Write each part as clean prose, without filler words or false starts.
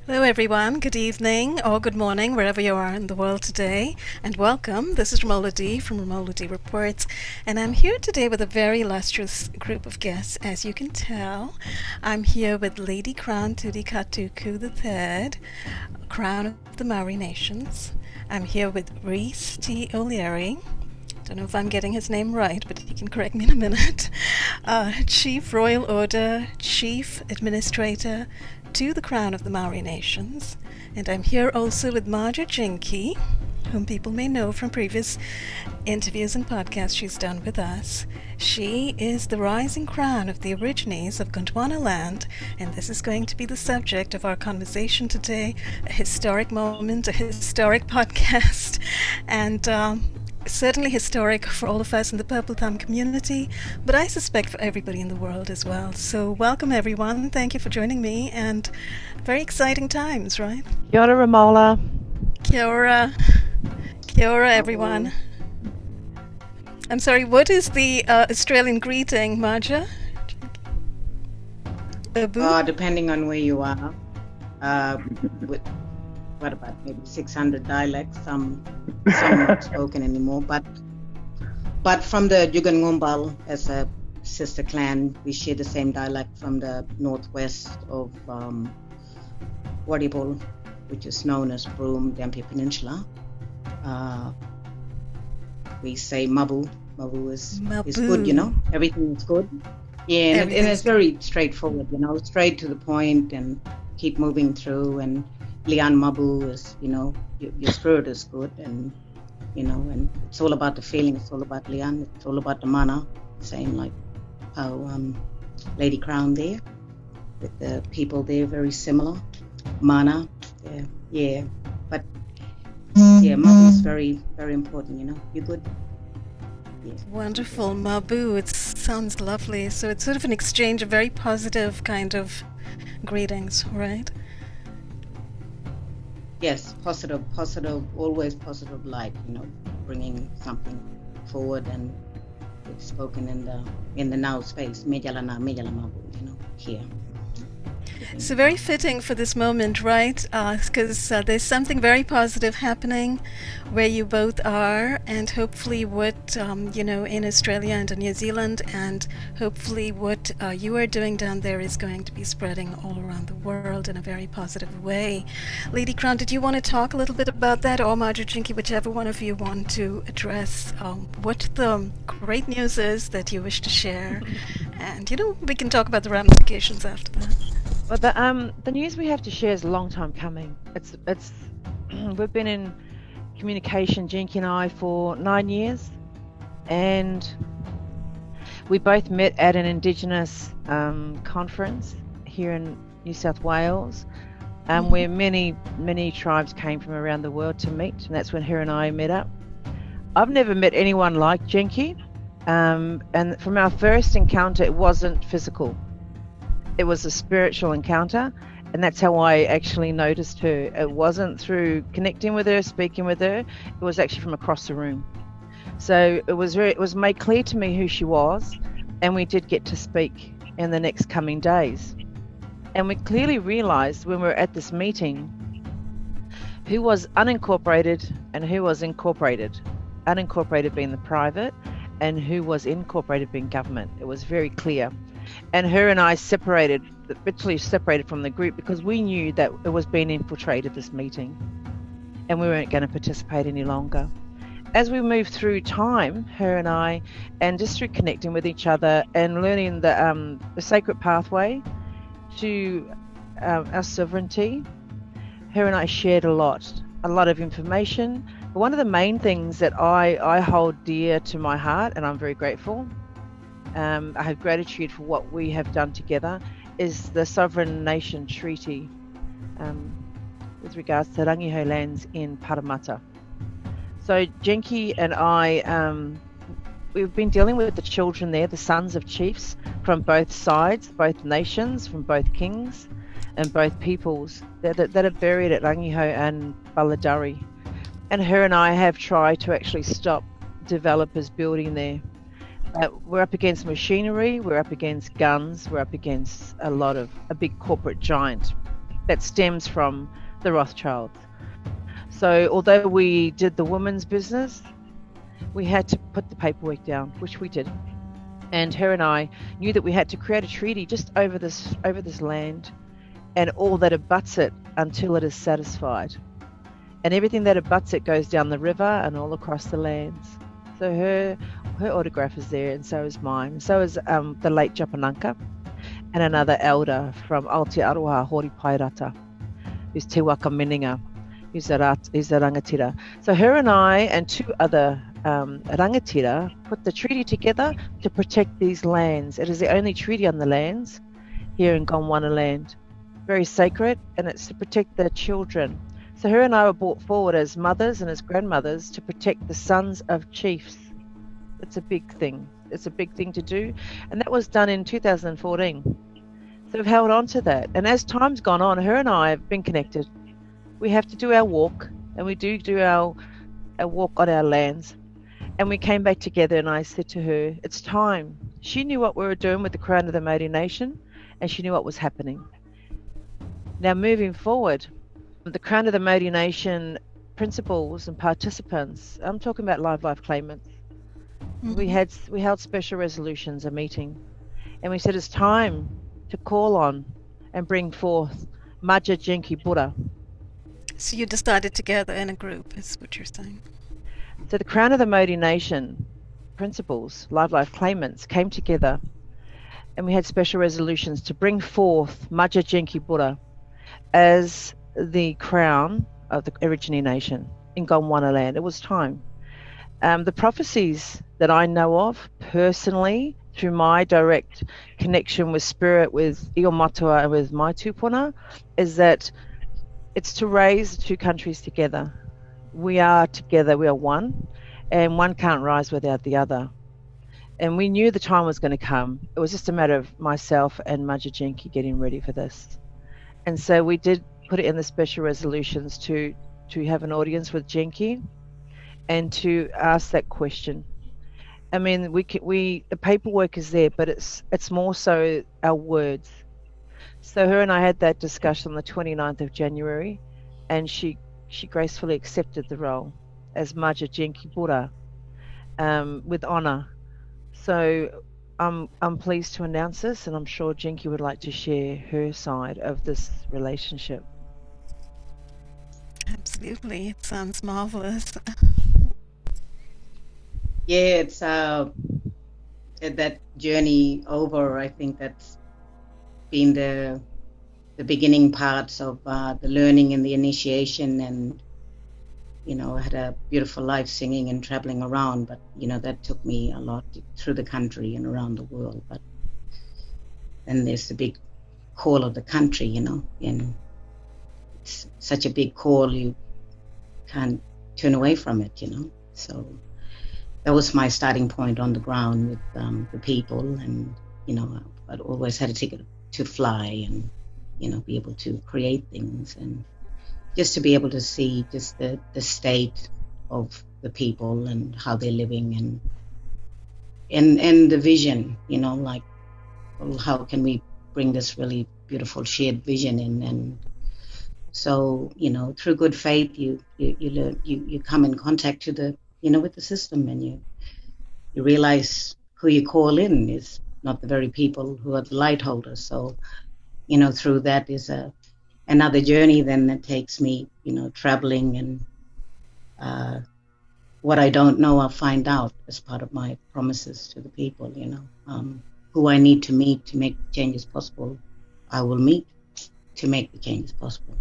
Hello, everyone. Good evening or good morning, wherever you are in the world today, and welcome. This is Ramola D from Ramola D Reports, and I'm here today with a very illustrious group of guests. As you can tell, I'm here with Lady Crown Tudikatuku III, Crown of the Maori Nations. I'm here with Rhys-T. Don't know if I'm getting his name right, but he can correct me in a minute. Chief Royal Order, Chief Administrator to the Crown of the Maori Nations. And I'm here also with Maja Jingke, whom people may know from previous interviews and podcasts she's done with us. She is the rising crown of the Aborigines of Gondwana land, and this is going to be the subject of our conversation today, a historic moment, a historic podcast, and certainly historic for all of us in the Purple Thumb community, but I suspect for everybody in the world as well. So welcome everyone, thank you for joining me, and very exciting times, right? Kia ora, Ramola. Kia ora. Kia ora, everyone. I'm sorry, what is the Australian greeting, Maja? Depending on where you are, with what about maybe 600 dialects, some not spoken anymore, but from the Yugan as a sister clan, we share the same dialect from the northwest of Warrnambool, which is known as Broome, Dampier Peninsula. We say mabu. Mabu is good, you know, everything is good. Yeah, and it's very straightforward, you know, straight to the point and keep moving through. And Lian Mabu is, you know, your spirit is good, and you know, and it's all about the feeling. It's all about Lian. It's all about the mana. Same like how Lady Crown there, with the people there, very similar. Mana, yeah. But yeah, Mabu is very, very important. You know, you good. Yeah. Wonderful, Mabu. It sounds lovely. So it's sort of an exchange of very positive kind of greetings, right? Yes, positive, always positive light, you know, bringing something forward, and it's spoken in the now space, Mejalana, Mabu, you know, here. So very fitting for this moment, right? Because there's something very positive happening where you both are, and hopefully what, you know, in Australia and in New Zealand, and hopefully what you are doing down there is going to be spreading all around the world in a very positive way. Lady Crown, did you want to talk a little bit about that, or Maja Jingke, whichever one of you want to address what the great news is that you wish to share? And, you know, we can talk about the ramifications after that. Well, the news we have to share is a long time coming. It's we've been in communication, Jingke and I, for 9 years, and we both met at an Indigenous conference here in New South Wales, where many tribes came from around the world to meet, and that's when her and I met up. I've never met anyone like Jingke, and from our first encounter, it wasn't physical. It was a spiritual encounter, and that's how I actually noticed her. It wasn't through connecting with her, speaking with her. It was actually from across the room. So it was made clear to me who she was, and we did get to speak in the next coming days. And we clearly realized when we were at this meeting who was unincorporated and who was incorporated. Unincorporated being the private, and who was incorporated being government. It was very clear. And her and I literally separated from the group, because we knew that it was being infiltrated, this meeting, and we weren't going to participate any longer. As we moved through time, her and I, and just through connecting with each other and learning the sacred pathway to our sovereignty, her and I shared a lot of information. But one of the main things that I hold dear to my heart, and I'm very grateful, I have gratitude for what we have done together, is the Sovereign Nation Treaty with regards to Rangiho lands in Parramatta. So Jingke and I, we've been dealing with the children there, the sons of chiefs from both sides, both nations, from both kings and both peoples that are buried at Rangiho and Balladurry. And her and I have tried to actually stop developers building there. We're up against machinery, we're up against guns, we're up against a big corporate giant. that stems from the Rothschilds. So although we did the women's business, we had to put the paperwork down, which we did. And her and I knew that we had to create a treaty just over this land and all that abuts it until it is satisfied. And everything that abuts it goes down the river and all across the lands. So her autograph is there, and so is mine. So is the late Japananka and another elder from Aotearoa Hori Pairata, who's Te Waka Meninga, who's a rangatira. So her and I and two other rangatira put the treaty together to protect these lands. It is the only treaty on the lands here in Gondwana land. Very sacred, and it's to protect the children. So her and I were brought forward as mothers and as grandmothers to protect the sons of chiefs. It's a big thing. It's a big thing to do. And that was done in 2014. So we've held on to that. And as time's gone on, her and I have been connected. We have to do our walk, and we do our walk on our lands. And we came back together, and I said to her, it's time. She knew what we were doing with the Crown of the Maori Nation, and she knew what was happening. Now moving forward, the Crown of the Maori Nation principals and participants, I'm talking about live claimants. Mm-hmm. We held special resolutions, a meeting, and we said it's time to call on and bring forth Maja Jingke Burra. So you decided together in a group, is what you're saying. So the Crown of the Maori Nation principals, live claimants, came together, and we had special resolutions to bring forth Maja Jingke Burra as the crown of the Aborigine nation in Gondwana land. It was time. The prophecies that I know of personally, through my direct connection with spirit, with Io Matua and with my tupuna, is that it's to raise the two countries together. We are together, we are one, and one can't rise without the other. And we knew the time was going to come. It was just a matter of myself and Maja Jingke getting ready for this. And so we did put it in the special resolutions to have an audience with Jingke and to ask that question. I mean, the paperwork is there, but it's more so our words. So her and I had that discussion on the 29th of January, and she gracefully accepted the role as Maja Jingke Burra with honour. So I'm pleased to announce this, and I'm sure Jingke would like to share her side of this relationship. Absolutely, it sounds marvelous. Yeah, it's that journey over. I think that's been the beginning parts of the learning and the initiation, and I had a beautiful life singing and traveling around, but that took me a lot through the country and around the world. But then there's the big call of the country, and it's such a big call, you can't turn away from it, So that was my starting point on the ground with the people, and I'd always had a ticket to fly and be able to create things, and just to be able to see just the state of the people and how they're living, and the vision, like, well, how can we bring this really beautiful shared vision in? And so through good faith you learn, you come in contact to the with the system, and you realize who you call in is not the very people who are the light holders. So through that is another journey then that takes me traveling, and what I don't know I'll find out as part of my promises to the people. Who I need to meet to make changes possible, I will meet to make the changes possible.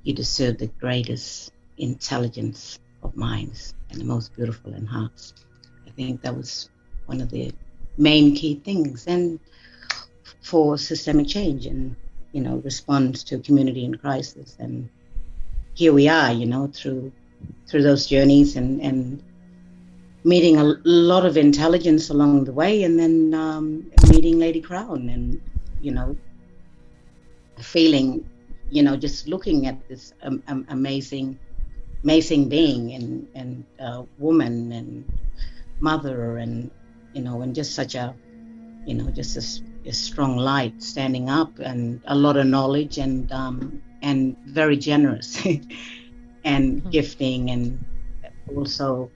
You deserve the greatest intelligence of minds and the most beautiful in hearts. I think that was one of the main key things, and for systemic change and response to community in crisis. And here we are, through those journeys and meeting a lot of intelligence along the way, and then meeting Lady Crown, and feeling, just looking at this amazing being and woman and mother, and and just such a just this a strong light standing up, and a lot of knowledge, and very generous and gifting, and also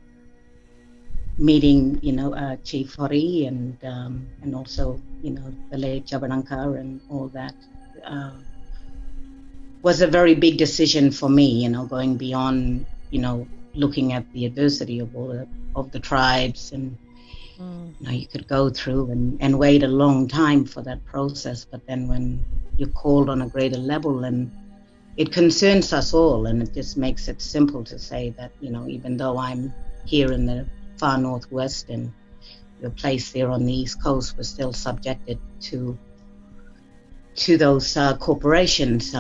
meeting, Chief Hori, and also, the late Jabananka and all that, was a very big decision for me, going beyond, looking at the adversity of all of the tribes, and you could go through and wait a long time for that process, but then when you're called on a greater level, and it concerns us all, and it just makes it simple to say that, even though I'm here in the far northwest and your place there on the east coast, we're still subjected to those corporations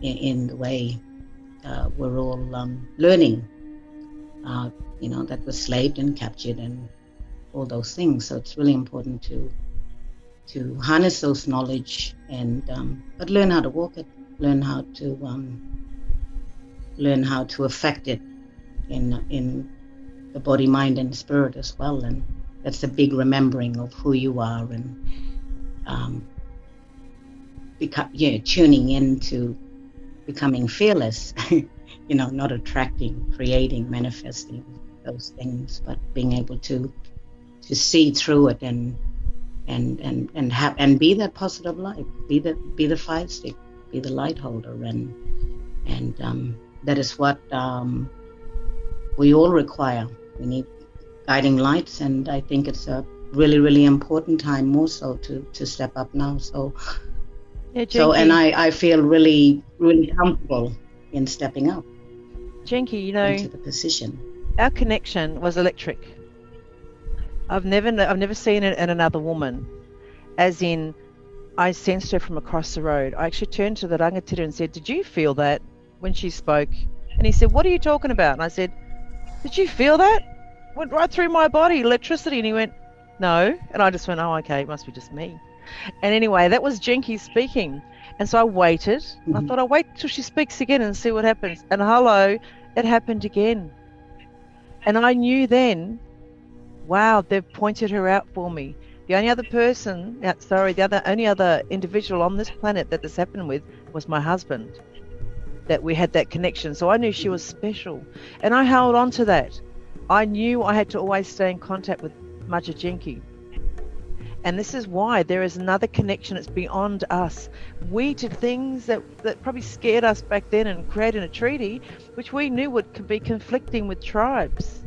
in the way we're all learning, that we're slaved and captured and all those things. So it's really important to harness those knowledge, and but learn how to walk it, learn how to affect it in the body, mind, and spirit as well. And that's a big remembering of who you are, and tuning into becoming fearless, not attracting, creating, manifesting those things, but being able to see through it and be that positive light, be the fire stick, be the light holder, and that is what we all require. We need guiding lights, and I think it's a really, really important time, more so to step up now. And I feel really, really comfortable in stepping up. Jingke, into the position. Our connection was electric. I've never seen it in another woman, as in I sensed her from across the road. I actually turned to the rangatira and said, "Did you feel that when she spoke?" And he said, "What are you talking about?" And I said, "Did you feel that? Went right through my body, electricity." And he went, "No." And I just went, "Oh, okay, it must be just me." And anyway, that was Jingke speaking. And so I waited. I thought, I'll wait till she speaks again and see what happens. And hello, it happened again. And I knew then, wow, they've pointed her out for me. The only other person, only other individual on this planet that this happened with was my husband, that we had that connection. So I knew she was special. And I held on to that. I knew I had to always stay in contact with Maja Jingke. And this is why there is another connection that's beyond us. We did things that probably scared us back then and created a treaty, which we knew would be conflicting with tribes.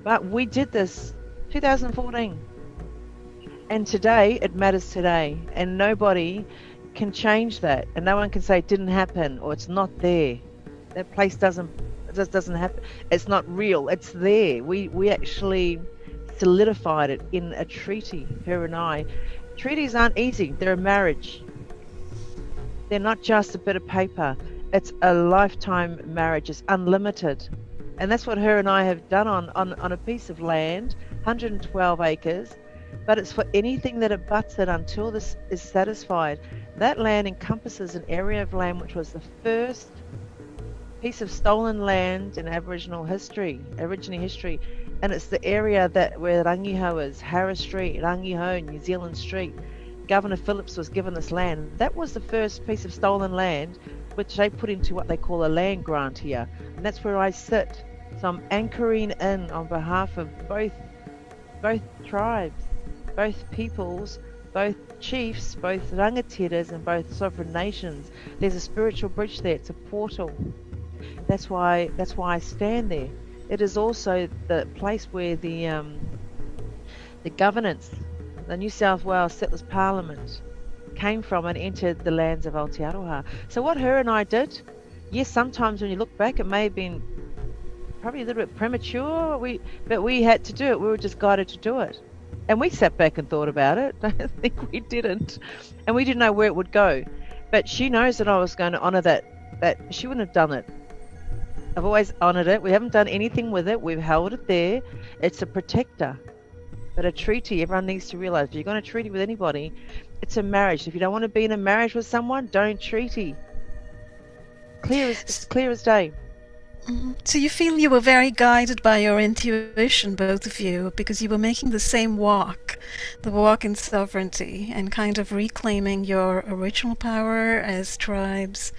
But we did this 2014. And today, it matters today. And nobody can change that. And no one can say it didn't happen or it's not there. That place doesn't happen. It's not real. It's there. We actually solidified it in a treaty, her and I. Treaties aren't easy. They're a marriage. They're not just a bit of paper. It's a lifetime marriage. It's unlimited. And that's what her and I have done on a piece of land, 112 acres, but it's for anything that abuts it until this is satisfied. That land encompasses an area of land which was the first piece of stolen land in Aboriginal history, and it's the area where Rangiho is, Harris Street, Rangiho, New Zealand Street. Governor Phillips was given this land. That was the first piece of stolen land which they put into what they call a land grant here, and that's where I sit. So I'm anchoring in on behalf of both tribes, both peoples, both chiefs, both rangatiras, and both sovereign nations. There's a spiritual bridge there. It's a portal. That's why I stand there. It is also the place where the governance, the New South Wales Settlers Parliament, came from and entered the lands of Aotearoa. So what her and I did, yes, sometimes when you look back, it may have been probably a little bit premature, but we had to do it. We were just guided to do it. And we sat back and thought about it. I think we didn't. And we didn't know where it would go. But she knows that I was going to honour that she wouldn't have done it. I've always honoured it. We haven't done anything with it. We've held it there. It's a protector. But a treaty, everyone needs to realise, if you're going to treaty with anybody, it's a marriage. If you don't want to be in a marriage with someone, don't treaty. Clear as day. So you feel you were very guided by your intuition, both of you, because you were making the same walk, the walk in sovereignty, and kind of reclaiming your original power as tribes,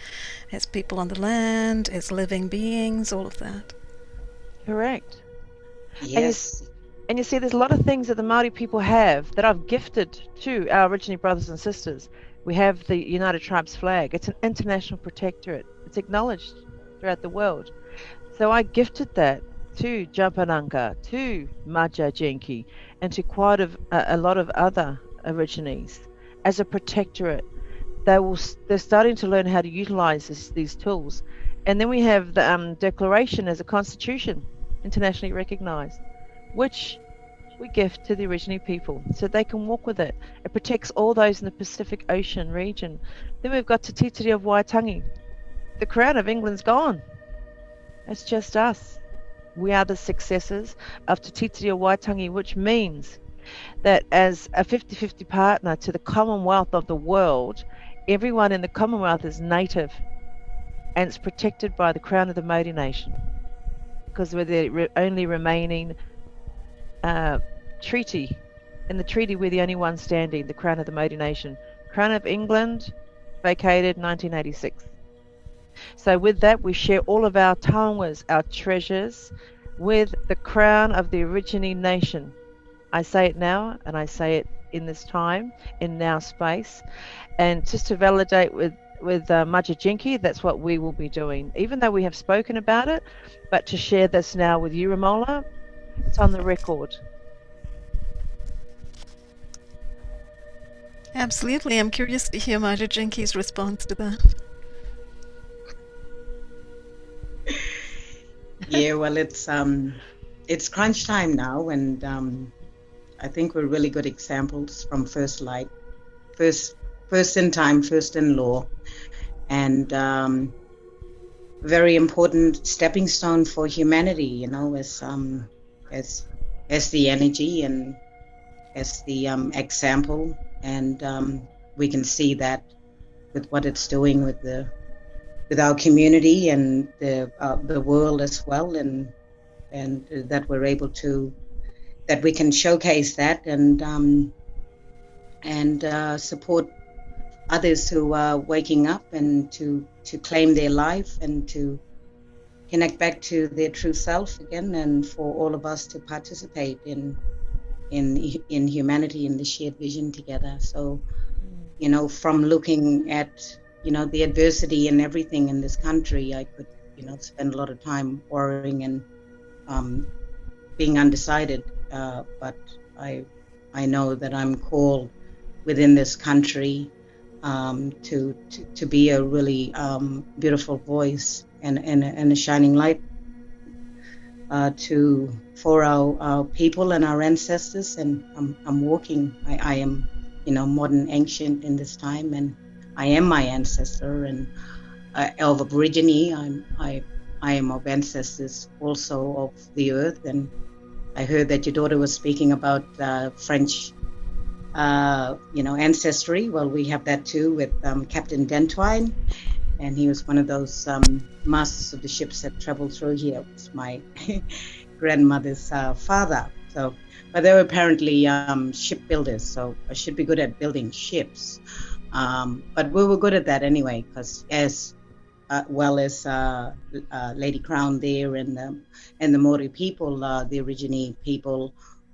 as people on the land, as living beings, all of that. Correct. Yes. And you see, there's a lot of things that the Maori people have that I've gifted to our Aborigine brothers and sisters. We have the United Tribes flag. It's an international protectorate. It's acknowledged throughout the world. So I gifted that to Jampananga, to Maja Jingke, and to quite a lot of other Aborigines as a protectorate. They're starting to learn how to utilize these tools. And then we have the declaration as a constitution, internationally recognized, which we gift to the Aborigine people so they can walk with it. It protects all those in the Pacific Ocean region. Then we've got Te Titiri of Waitangi. The Crown of England's gone. It's just us. We are the successors of Te Titiri of Waitangi, which means that as a 50-50 partner to the Commonwealth of the world, everyone in the Commonwealth is native, and it's protected by the Crown of the Maori Nation, because we're the only remaining treaty. In the treaty, we're the only one standing, the Crown of the Maori Nation. Crown of England, vacated 1986. So with that, we share all of our tahongas, our treasures, with the crown of the Aborigine nation. I say it now, and I say it in this time, in now space. And just to validate with Maja Jingke, that's what we will be doing, even though we have spoken about it. But to share this now with you, Ramola, it's on the record. Absolutely. I'm curious to hear Maja Jingke's response to that. Yeah, well, it's crunch time now, and I think we're really good examples from First Light, first in time, first in law, and very important stepping stone for humanity. You know, as the energy and as the example, and we can see that with what it's doing with our community and the world as well, and that we're able to, that we can showcase that and support others who are waking up and to claim their life and to connect back to their true self again, and for all of us to participate in humanity, in the shared vision together. So, you know, from looking at, you know, the adversity and everything in this country, I could, you know, spend a lot of time worrying and being undecided. But I know that I'm called within this country to be a really beautiful voice and a shining light for our people and our ancestors. And I'm walking. I am, you know, modern ancient in this time, and I am my ancestor, and of Aborigine. I am of ancestors also of the earth. And I heard that your daughter was speaking about French, you know, ancestry. Well, we have that too with Captain Dentwine, and he was one of those masters of the ships that traveled through here. It was my grandmother's father. So, but they were apparently shipbuilders, so I should be good at building ships. But we were good at that anyway, because as well as Lady Crown there and the Mauri people, the Aborigine people,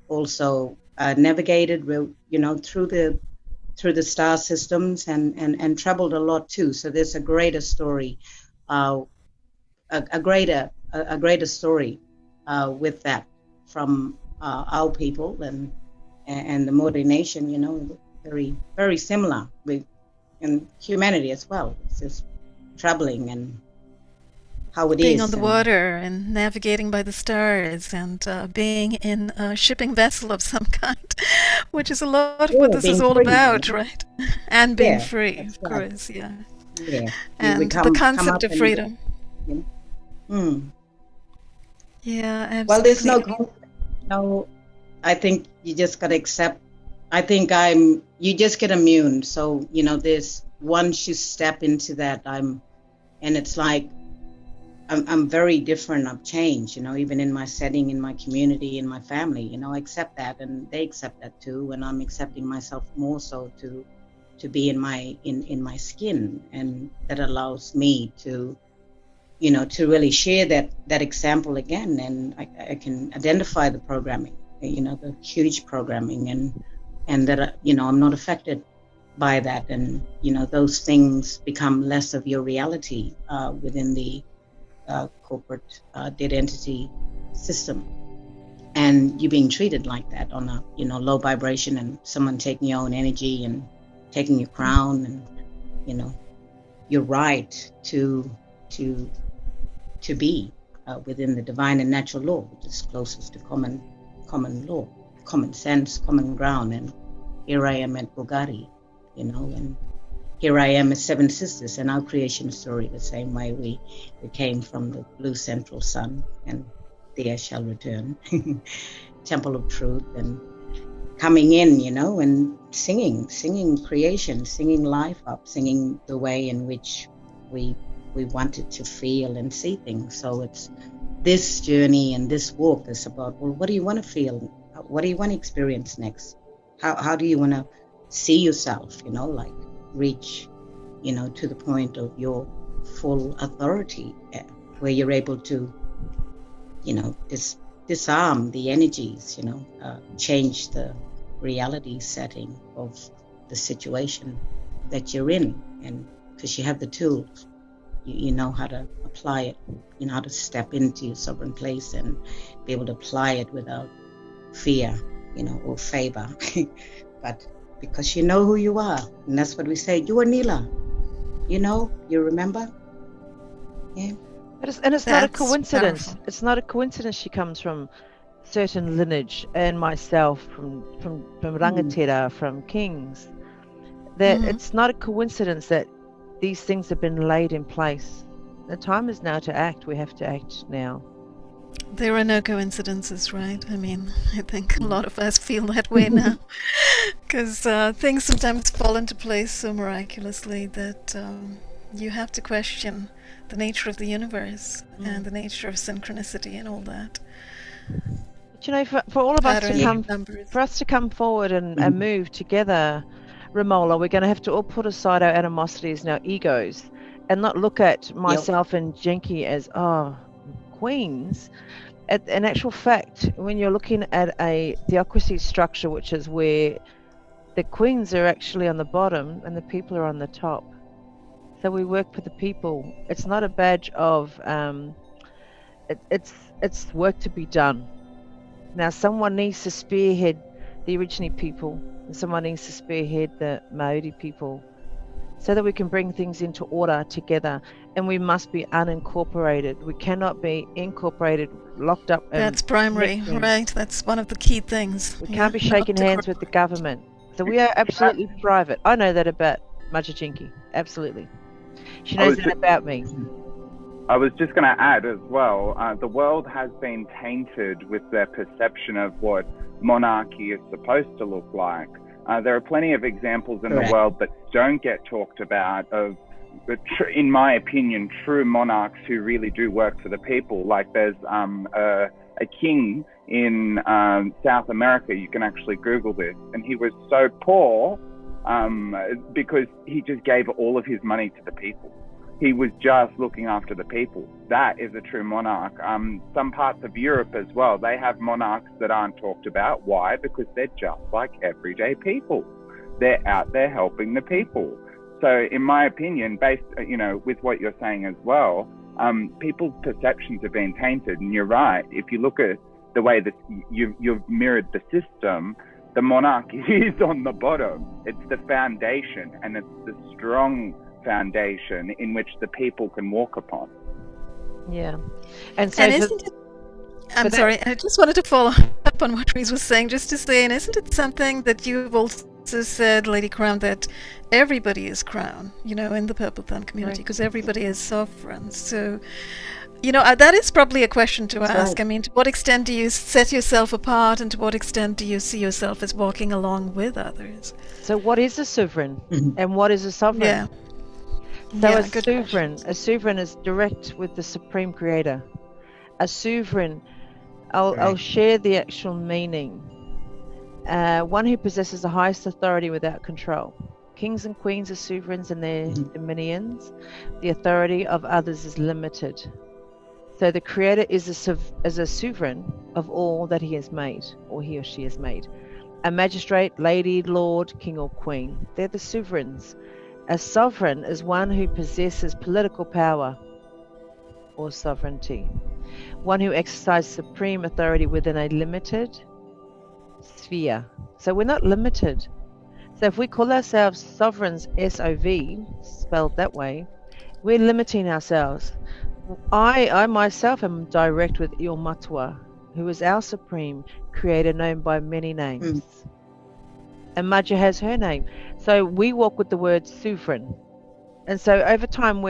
also navigated, you know, through the star systems and traveled a lot too. So there's a greater story, a greater story with that from our people and the Maori nation. You know, very, very similar in humanity as well. It's just traveling and how it being is. On the water and navigating by the stars and being in a shipping vessel of some kind, which is a lot of what this is all about, right? And being free, of course, yeah. And the concept of freedom. Yeah, absolutely. Well, there's no, I think you just got to accept. I think you just get immune. So, you know, once you step into that, and it's like I'm very different. I've changed, even in my setting, in my community, in my family. I accept that, and they accept that too. And I'm accepting myself more so to be in my skin, and that allows me to to really share that example again, and I can identify the programming, the huge programming, and that I'm not affected by that, and those things become less of your reality within the corporate dead entity system, and you're being treated like that on a low vibration, and someone taking your own energy and taking your crown, and your right to be within the divine and natural law, which is closest to common law, common sense, common ground. And here I am at Bulgari, and here I am as Seven Sisters, and our creation story the same way. We came from the blue central sun, and there shall return, temple of truth, and coming in, and singing creation, singing life up, singing the way in which we wanted to feel and see things. So it's this journey and this walk is about, well, what do you want to feel? What do you want to experience next? How do you want to see yourself, like reach, to the point of your full authority, where you're able to, disarm the energies, change the reality setting of the situation that you're in, and because you have the tools, you know how to apply it, you know how to step into your sovereign place and be able to apply it without fear, or favor, but because you know who you are, and that's what we say. You are Nila, you remember, yeah. And it's not a coincidence. Powerful. It's not a coincidence she comes from certain lineage, and myself from Rangatira, from kings. That it's not a coincidence that these things have been laid in place. The time is now to act. We have to act now. There are no coincidences, right? I mean, I think a lot of us feel that way now, because things sometimes fall into place so miraculously that you have to question the nature of the universe and the nature of synchronicity and all that. But for all of us to come forward and move together, Ramola, we're going to have to all put aside our animosities and our egos, and not look at myself and Jingke as queens. In actual fact, when you're looking at a theocracy structure, which is where the queens are actually on the bottom and the people are on the top, so we work for the people. It's not a badge of it's work to be done. Now someone needs to spearhead the Aborigine people, and someone needs to spearhead the Mauri people, so that we can bring things into order together. And we must be unincorporated. We cannot be incorporated, locked up. That's primary, right? That's one of the key things. We can't be shaking hands with the government. So we are absolutely private. I know that about Maja Jingke. Absolutely. She knows that about me. I was just going to add as well, the world has been tainted with their perception of what monarchy is supposed to look like. There are plenty of examples in the world that don't get talked about of, in my opinion, true monarchs who really do work for the people. Like there's a king in South America, you can actually Google this, and he was so poor because he just gave all of his money to the people. He was just looking after the people. That is a true monarch. Some parts of Europe as well, they have monarchs that aren't talked about. Why? Because they're just like everyday people. They're out there helping the people. So in my opinion, based, with what you're saying as well, people's perceptions have been tainted. And you're right. If you look at the way that you've mirrored the system, the monarch is on the bottom. It's the foundation, and it's the strong foundation in which the people can walk upon. Yeah. And so I'm sorry, I just wanted to follow up on what Rhys was saying, just to say, and isn't it something that you've also said, Lady Crown, that everybody is crown, in the Purple Thumb community, because everybody is sovereign. So, that is probably a question to ask. Right. I mean, to what extent do you set yourself apart, and to what extent do you see yourself as walking along with others? So what is a sovereign and what is a sovereign? Yeah. So Yeah, a good sovereign, questions. a sovereign is direct with the Supreme Creator. A sovereign, I'll Correct. share the actual meaning. One who possesses the highest authority without control. Kings and queens are sovereigns in their dominions. The authority of others is limited. So the Creator is a sovereign of all that he has made, or he or she has made. A magistrate, lady, lord, king or queen. They're the sovereigns. A sovereign is one who possesses political power or sovereignty. One who exercises supreme authority within a limited sphere. So we're not limited. So if we call ourselves sovereigns, S-O-V, spelled that way, we're limiting ourselves. I myself am direct with Il Matua, who is our supreme creator known by many names. And Maja has her name. So we walk with the word sovereign. And so over time,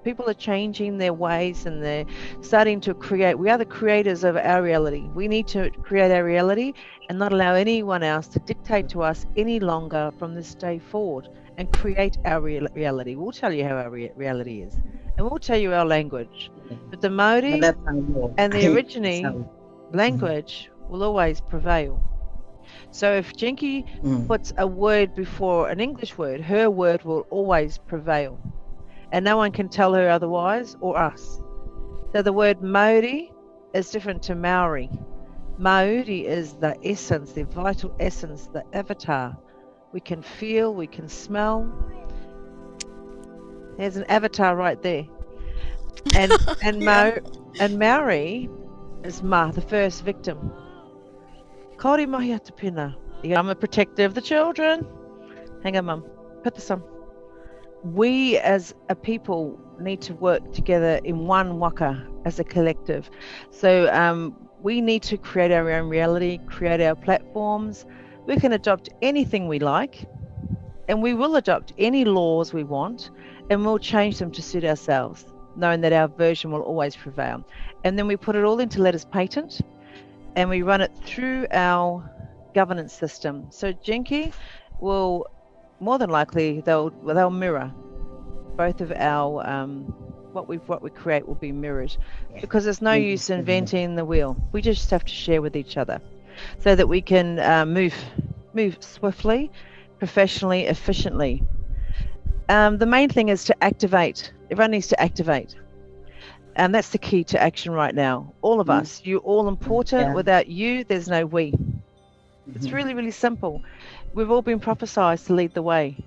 people are changing their ways and they're starting to create. We are the creators of our reality. We need to create our reality and not allow anyone else to dictate to us any longer from this day forward and create our reality. We'll tell you how our reality is. And we'll tell you our language. But the Mauri and the original language will always prevail. So if Jingke puts a word before an English word, her word will always prevail. And no one can tell her otherwise, or us. So the word Mauri is different to Maori. Mauri is the essence, the vital essence, the avatar. We can feel, we can smell. There's an avatar right there. And Maori is Ma, the first victim. Kauri mahi atu pina. I'm a protector of the children. Hang on, Mum. Put this on. We as a people need to work together in one waka as a collective. So we need to create our own reality, create our platforms. We can adopt anything we like, and we will adopt any laws we want, and we'll change them to suit ourselves, knowing that our version will always prevail. And then we put it all into letters patent, and we run it through our governance system. So Jingke will, more than likely, they'll mirror both of our what we create will be mirrored, because there's no use inventing the wheel. We just have to share with each other, so that we can move swiftly, professionally, efficiently. The main thing is to activate. Everyone needs to activate. And that's the key to action right now. All of us, you're all important. Yeah. Without you, there's no we. It's really, really simple. We've all been prophesied to lead the way.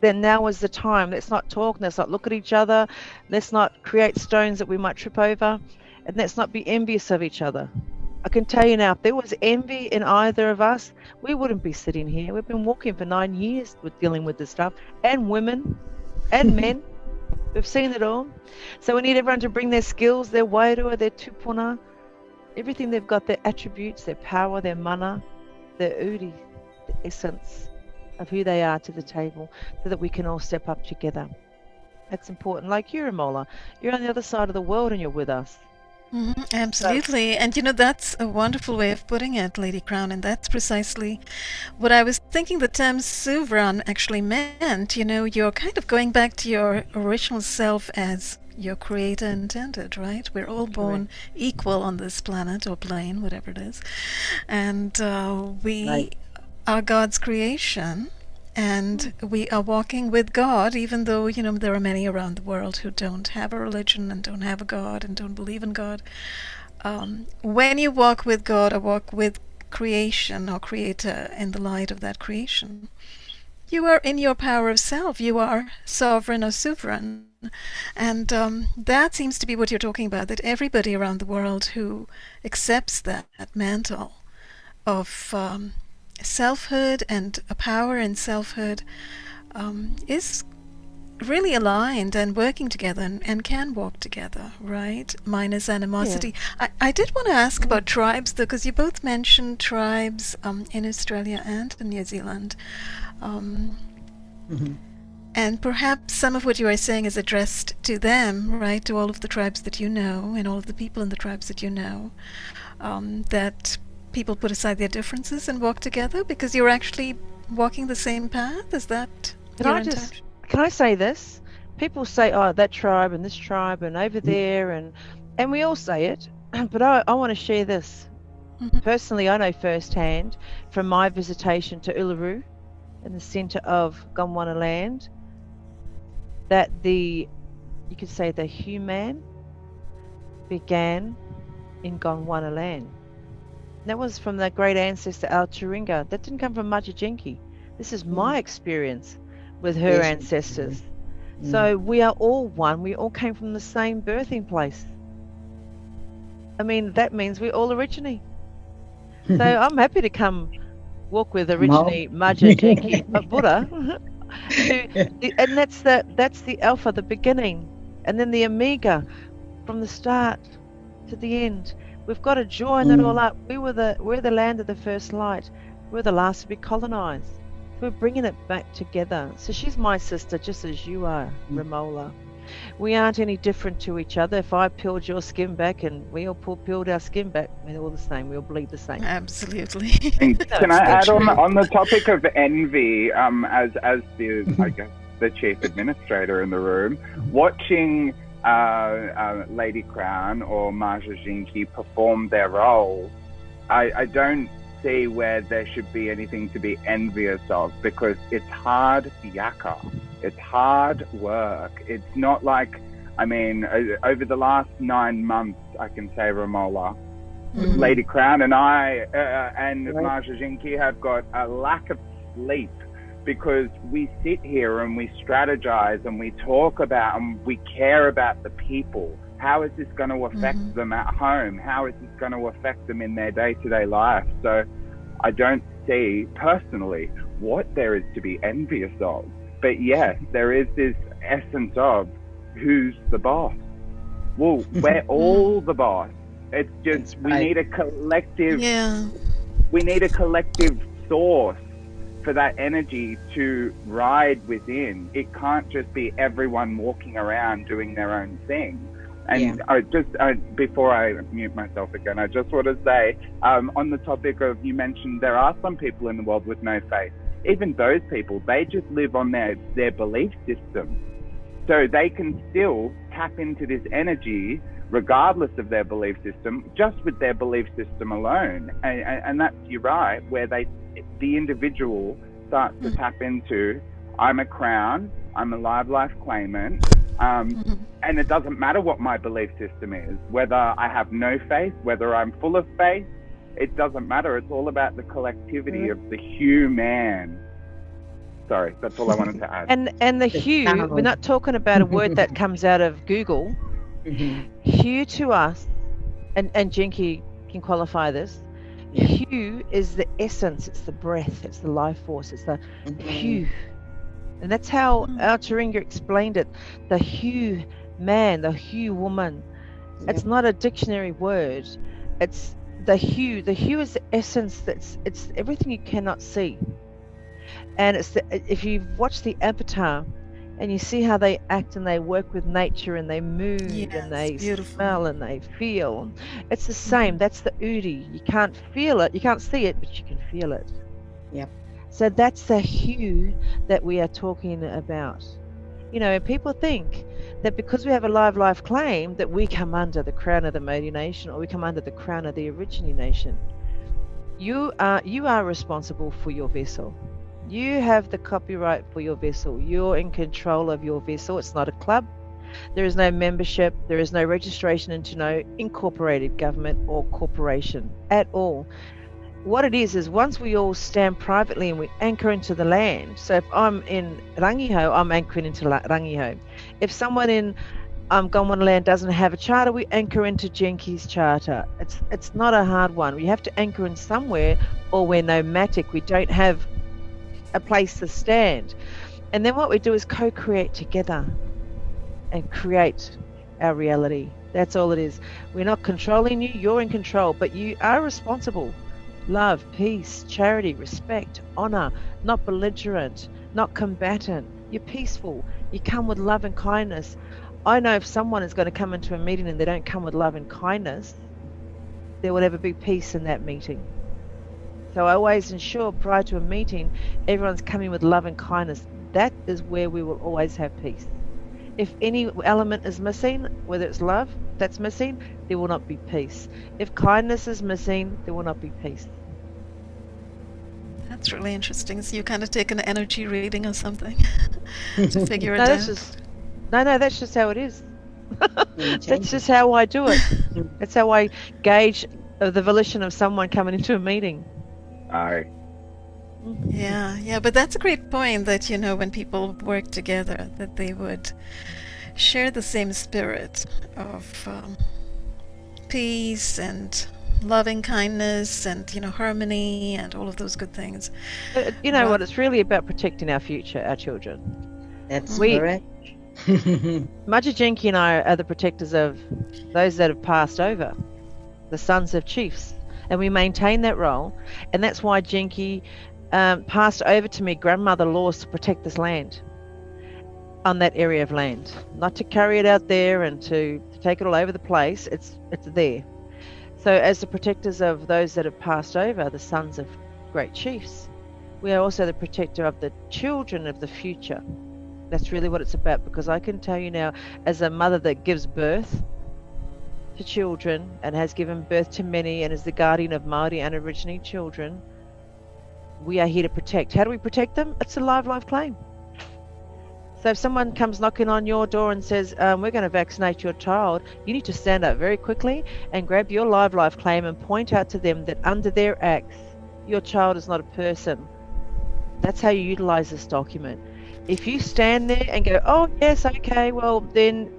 Then now is the time. Let's not talk. Let's not look at each other. Let's not create stones that we might trip over. And let's not be envious of each other. I can tell you now, if there was envy in either of us, we wouldn't be sitting here. We've been walking for 9 years with dealing with this stuff. And women and men. We've seen it all. So we need everyone to bring their skills, their wairua, their tupuna, everything they've got, their attributes, their power, their mana, their uri, the essence of who they are to the table, so that we can all step up together. That's important. Like you, Ramola, you're on the other side of the world and you're with us. Absolutely. And that's a wonderful way of putting it, Lady Crown, and that's precisely what I was thinking the term sovereign actually meant. You're kind of going back to your original self as your creator intended, right? We're all born equal on this planet or plane, whatever it is. And we are God's creation. And we are walking with God, even though, there are many around the world who don't have a religion and don't have a God and don't believe in God. When you walk with God or walk with creation or creator in the light of that creation, you are in your power of self. You are sovereign or sovereign. And that seems to be what you're talking about, that everybody around the world who accepts that mantle of selfhood and a power in selfhood is really aligned and working together and can walk together, right? Minus animosity. Yeah. I did want to ask about tribes, though, because you both mentioned tribes in Australia and in New Zealand. And perhaps some of what you are saying is addressed to them, right? To all of the tribes that you know and all of the people in the tribes that you know, that people put aside their differences and walk together because you're actually walking the same path. Is that your intention? Can I say this? people say, oh, that tribe and this tribe and over there, and we all say it, but I want to share this. Personally, I know firsthand from my visitation to Uluru in the centre of Gondwana land that you could say the human began in Gondwana land. That was from the great ancestor Al Turinga. That didn't come from Maja Jingke. This is my experience with her ancestors. So we are all one. We all came from the same birthing place. I mean, that means we all originate. So I'm happy to come walk with originally Maja Jingke Burra. And that's the alpha, the beginning, and then the omega from the start to the end. We've got to join it all up. We're the land of the first light. We're the last to be colonized. We're bringing it back together. So she's my sister, just as you are, Ramola. We aren't any different to each other. If I peeled your skin back and we all peeled our skin back, we're all the same. We all bleed the same. Absolutely. And can I add on the topic of envy, as the I guess the chief administrator in the room, watching Lady-Crown or Maja Jingke perform their role, I don't see where there should be anything to be envious of, because it's hard yaka. It's hard work. It's not like, I mean, over the last 9 months, I can say, Ramola, Lady-Crown and I and Maja Jingke have got a lack of sleep, because we sit here and we strategize and we talk about and we care about the people. How is this going to affect them at home? How is this going to affect them in their day-to-day life? So I don't see personally what there is to be envious of. But yes, there is this essence of who's the boss. Well, we're all the boss. It's just we need a collective. We need a collective source for that energy to ride within. It can't just be everyone walking around doing their own thing. And before I mute myself again, I just want to say, on the topic of, you mentioned there are some people in the world with no faith. Even those people, they just live on their belief system. So they can still tap into this energy regardless of their belief system, just with their belief system alone. And that's, you're right, where the individual starts to tap into, I'm a crown, I'm a live life claimant, and it doesn't matter what my belief system is, whether I have no faith, whether I'm full of faith, it doesn't matter. It's all about the collectivity of the human. Sorry, that's all I wanted to add. And the hue, we're not talking about a word that comes out of Google. Hue to us, and Jingke can qualify this, hue is the essence, it's the breath, it's the life force, it's the hue. And that's how our Turinga explained it. The hue man, the hue woman. It's not a dictionary word. It's the hue. The hue is the essence. It's everything you cannot see. And it's if you watch the Avatar and you see how they act and they work with nature and they move and they smell and they feel, it's the same. That's the Udi. You can't feel it. You can't see it, but you can feel it. Yep. So that's the hue that we are talking about. You know, people think that because we have a live life claim that we come under the crown of the Mauri Nation, or we come under the crown of the Aborigine Nation. You are responsible for your vessel. You have the copyright for your vessel. You're in control of your vessel. It's not a club. There is no membership. There is no registration into no incorporated government or corporation at all. What it is once we all stand privately and we anchor into the land. So if I'm in Rangiho, I'm anchoring into Rangiho. If someone in Gondwana land doesn't have a charter, we anchor into Jingke's charter. It's not a hard one. We have to anchor in somewhere, or we're nomadic. We don't have a place to stand. And then what we do is co-create together and create our reality. That's all it is. We're not controlling you. You're in control, but you are responsible. Love, peace, charity, respect, honor, not belligerent, not combatant. You're peaceful. You come with love and kindness. I know if someone is going to come into a meeting and they don't come with love and kindness, there will never be peace in that meeting. So I always ensure prior to a meeting, everyone's coming with love and kindness. That is where we will always have peace. If any element is missing, whether it's love that's missing, there will not be peace. If kindness is missing, there will not be peace. That's really interesting. So you kind of take an energy reading or something to figure it out. That's just how it is. That's just how I do it. That's how I gauge the volition of someone coming into a meeting. Aye. Yeah, but that's a great point that, when people work together, that they would share the same spirit of peace and loving kindness and, harmony and all of those good things. What it's really about protecting our future, our children. That's correct. Maja Jingke and I are the protectors of those that have passed over, the sons of chiefs, and we maintain that role, and that's why Jingke passed over to me grandmother laws to protect this land, on that area of land, not to carry it out there and to take it all over the place. It's there. So as the protectors of those that have passed over, the sons of great chiefs, we are also the protector of the children of the future. That's really what it's about, because I can tell you now, as a mother that gives birth to children and has given birth to many and is the guardian of Mauri and Aborigine children, we are here to protect. How do we protect them? It's a live claim. So if someone comes knocking on your door and says, we're going to vaccinate your child, you need to stand up very quickly and grab your live claim and point out to them that under their acts, your child is not a person. That's how you utilize this document. If you stand there and go, oh yes, okay, well then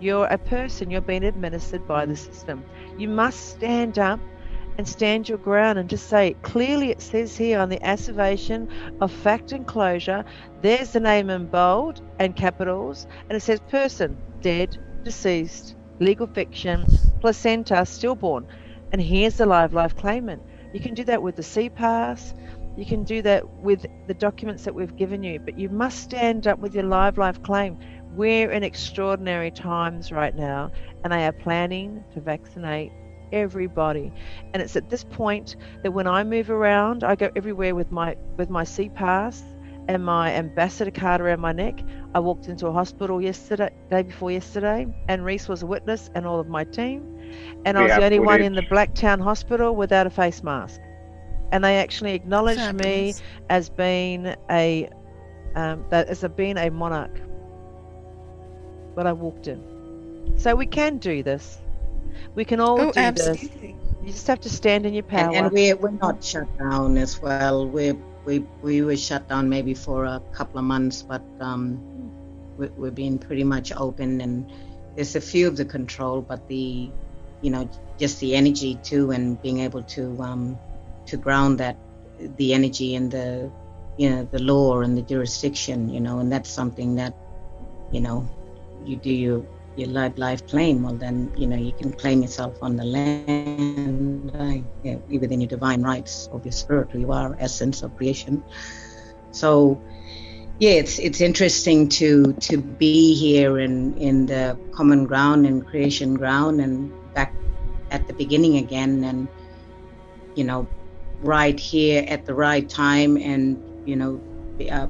you're a person, you're being administered by the system. You must stand up and stand your ground and just say, clearly it says here on the asseveration of fact and closure, there's the name in bold and capitals, and it says person, dead, deceased, legal fiction, placenta, stillborn, and here's the live claimant. You can do that with the C-Pass, you can do that with the documents that we've given you, but you must stand up with your live claim. We're in extraordinary times right now, and they are planning to vaccinate everybody. And it's at this point that when I move around, I go everywhere with my C-Pass and my ambassador card around my neck. I walked into a hospital day before yesterday, and Rhys was a witness and all of my team. And I was the only one in the Blacktown hospital without a face mask. And they actually acknowledged me as being a monarch when I walked in. So we can do this. We can all do absolutely. this. You just have to stand in your power. And we're not shut down as well. We were shut down maybe for a couple of months, but we've been pretty much open, and there's a few of the control, but just the energy too, and being able to ground that, the energy and the law and the jurisdiction, and that's something that, you do your live claim, well then, you can claim yourself on the land, within your divine rights of your spirit, who you are, essence of creation. So it's interesting to be here in the common ground and creation ground, and back at the beginning again, and right here at the right time, and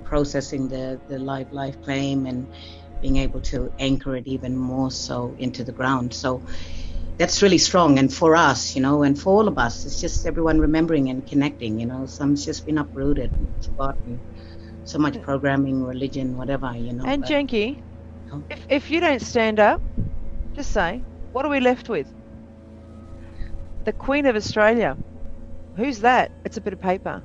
processing the live claim and being able to anchor it even more so into the ground. So that's really strong. And for us, and for all of us, it's just everyone remembering and connecting. Some's just been uprooted, forgotten, so much programming, religion, whatever, And Jingke, if you don't stand up, just say, what are we left with? The Queen of Australia. Who's that? It's a bit of paper.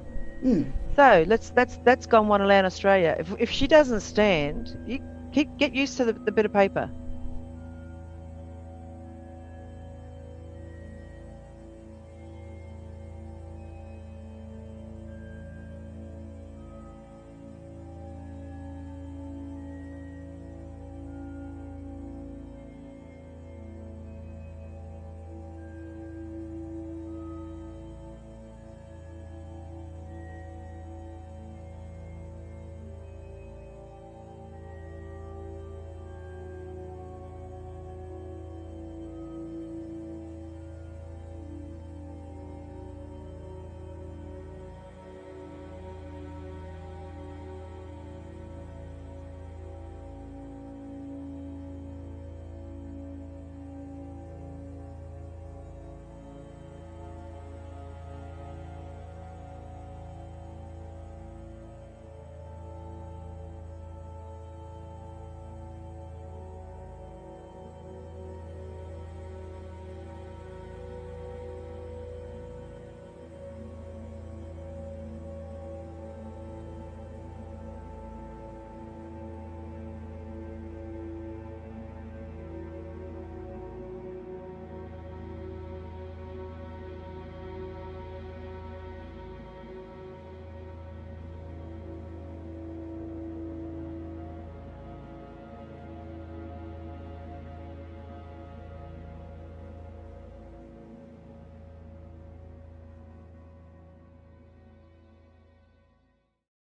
So that's gone one land Australia. If she doesn't stand, get used to the bit of paper.